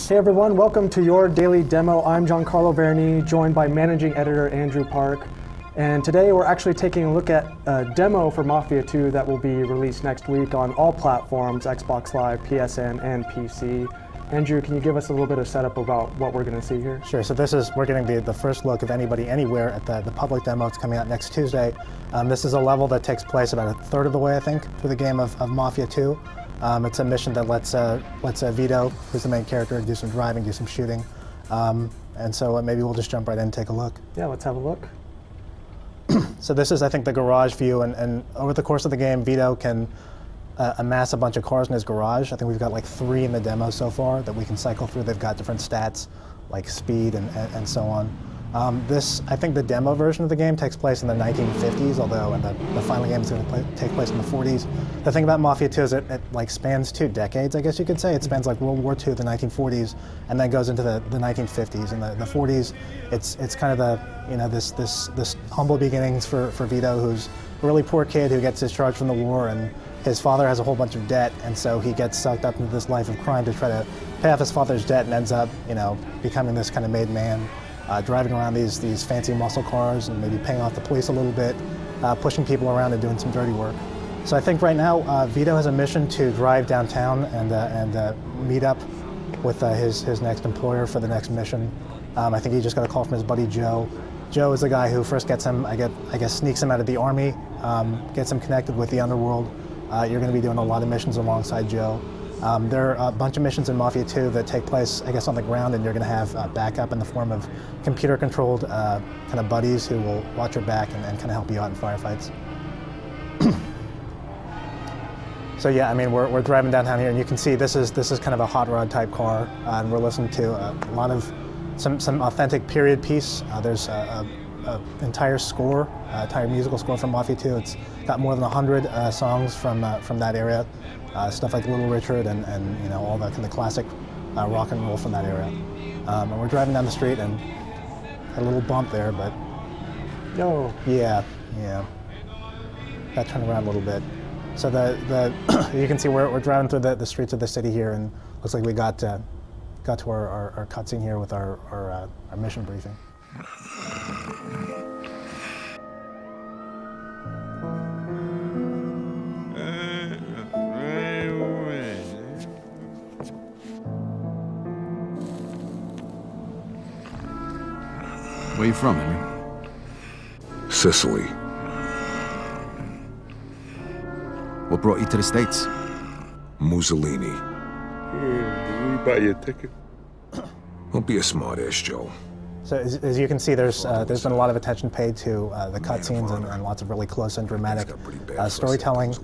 Hey everyone, welcome to your daily demo. I'm Giancarlo Verni, joined by managing editor Andrew Park. And today we're actually taking a look at a demo for Mafia II that will be released next week on all platforms, Xbox Live, PSN, and PC. Andrew, can you give us a little bit of setup about what we're going to see here? Sure, so we're getting the first look of anybody anywhere at the public demo. It's coming out next Tuesday. This is a level that takes place about a third of the way, I think, through the game of Mafia II. It's a mission that lets Vito, who's the main character, do some driving, do some shooting. And so maybe we'll just jump right in and take a look. Yeah, let's have a look. So this is, I think, the garage view, and over the course of the game, Vito can amass a bunch of cars in his garage. I think we've got like 3 in the demo so far that we can cycle through. They've got different stats, like speed and so on. I think the demo version of the game takes place in the 1950s, although in the final game is going to take place in the 40s. The thing about Mafia II is it like spans 2 decades, I guess you could say. It spans like World War II, the 1940s, and then goes into the 1950s. In the 40s, it's kind of this humble beginnings for Vito, who's a really poor kid who gets discharged from the war, and his father has a whole bunch of debt, and so he gets sucked up into this life of crime to try to pay off his father's debt, and ends up, becoming this kind of made man. Driving around these fancy muscle cars and maybe paying off the police a little bit, pushing people around and doing some dirty work. So I think right now Vito has a mission to drive downtown and meet up with his next employer for the next mission. I think he just got a call from his buddy Joe. Joe is the guy who first gets him, I guess sneaks him out of the army, gets him connected with the underworld. You're going to be doing a lot of missions alongside Joe. There are a bunch of missions in Mafia II that take place, I guess, on the ground, and you're going to have backup in the form of computer-controlled kind of buddies who will watch your back and kind of help you out in firefights. So yeah, I mean, we're driving downtown here, and you can see this is kind of a hot rod type car, and we're listening to a lot of some authentic period piece. There's an entire score, entire musical score from Mafia II. It's got more than 100 songs from that area. Stuff like Little Richard and all the kind of classic rock and roll from that era. And we're driving down the street and had a little bump there, but No. Yeah. Got to turn around a little bit. So you can see we're driving through the streets of the city here, and looks like we got to our cutscene here with our mission briefing. Where you from, Henry? Sicily. What brought you to the States? Mussolini. Did we buy you a ticket? Don't be a smart-ass, Joe. So as you can see, there's been a lot of attention paid to the cutscenes and lots of really close and dramatic storytelling.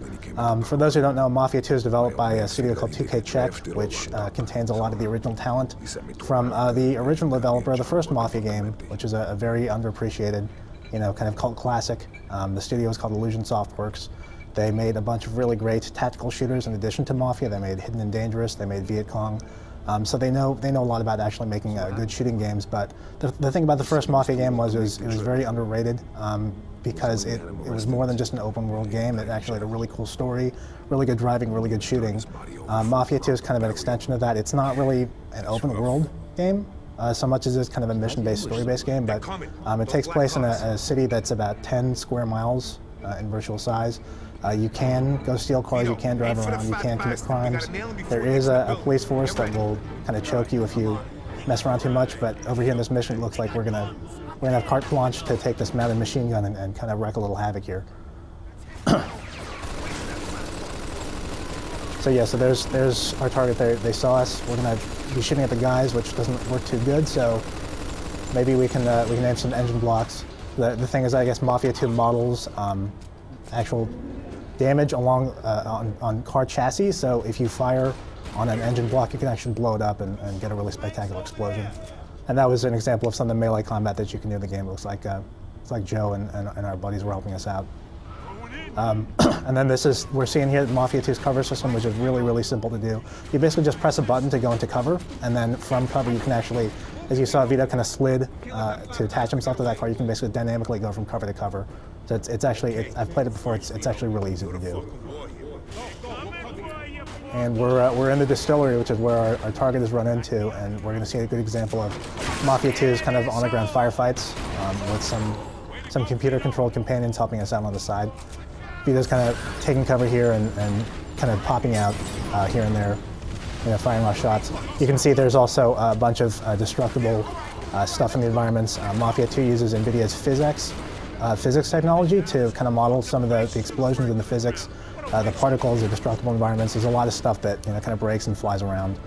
For those who don't know, Mafia II is developed by a studio called 2K Czech, which contains a lot of the original talent from the original developer of the first Mafia game, which is a very underappreciated, kind of cult classic. The studio is called Illusion Softworks. They made a bunch of really great tactical shooters in addition to Mafia. They made Hidden and Dangerous. They made Viet Cong. So they know a lot about actually making good shooting games. But the thing about the first Mafia game was it was very underrated because it was more than just an open world game. It actually had a really cool story, really good driving, really good shooting. Mafia 2 is kind of an extension of that. It's not really an open world game so much as it's kind of a mission-based, story-based game. But it takes place in a city that's about 10 square miles in virtual size. You can go steal cars, you can drive around, you can commit crimes. There is a police force that will kind of choke you if you mess around too much, but over here in this mission it looks like we're gonna have carte blanche to take this mounted machine gun and kind of wreak a little havoc here. So yeah, so there's our target there. They saw us. We're gonna be shooting at the guys, which doesn't work too good, so maybe we can aim some engine blocks. The thing is, I guess Mafia 2 models actual damage along on car chassis, so if you fire on an engine block, you can actually blow it up and get a really spectacular explosion. And that was an example of some of the melee combat that you can do in the game. It looks like Joe and our buddies were helping us out. And then we're seeing here Mafia 2's cover system, which is really, really simple to do. You basically just press a button to go into cover, and then from cover you can actually, as you saw, Vito kind of slid to attach himself to that car. You can basically dynamically go from cover to cover. So it's actually, I've played it before, it's actually really easy to do. and we're in the distillery, which is where our target is run into, and we're going to see a good example of Mafia 2's kind of on-the-ground firefights with some computer-controlled companions helping us out on the side. Vito's kind of taking cover here and kind of popping out here and there, firing off shots. You can see there's also a bunch of destructible stuff in the environments. Mafia 2 uses NVIDIA's physics technology to kind of model some of the explosions in the physics, the particles, the destructible environments. There's a lot of stuff that kind of breaks and flies around.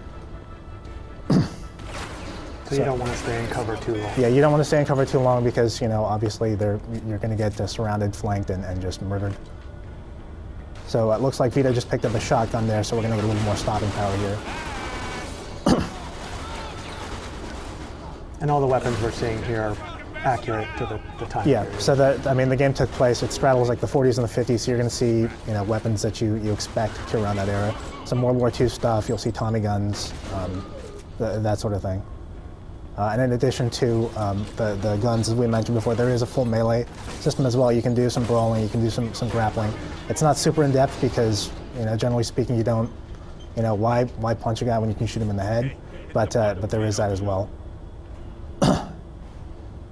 So you don't want to stay in cover too long. Yeah, you don't want to stay in cover too long because obviously you're going to get surrounded, flanked, and just murdered. So it looks like Vito just picked up a shotgun there, so we're going to get a little more stopping power here. And all the weapons we're seeing here are accurate to the time Yeah, period. so the game took place, it straddles like the 40s and the 50s, so you're going to see weapons that you expect to around that era. Some World War II stuff, you'll see Tommy guns, that sort of thing. And in addition to the guns, as we mentioned before, there is a full melee system as well. You can do some brawling, you can do some grappling. It's not super in-depth because, generally speaking, you don't, why punch a guy when you can shoot him in the head? But there is that as well.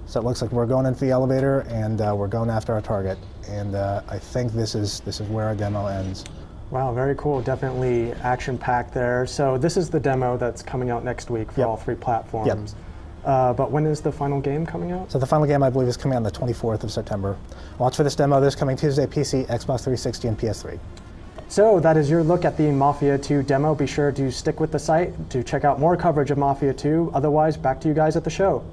So it looks like we're going into the elevator and we're going after our target. And I think this is where our demo ends. Wow, very cool. Definitely action-packed there. So this is the demo that's coming out next week for all 3 platforms. But when is the final game coming out? So the final game, I believe, is coming out on the 24th of September. Watch for this demo this coming Tuesday, PC, Xbox 360, and PS3. So that is your look at the Mafia 2 demo. Be sure to stick with the site to check out more coverage of Mafia 2. Otherwise, back to you guys at the show.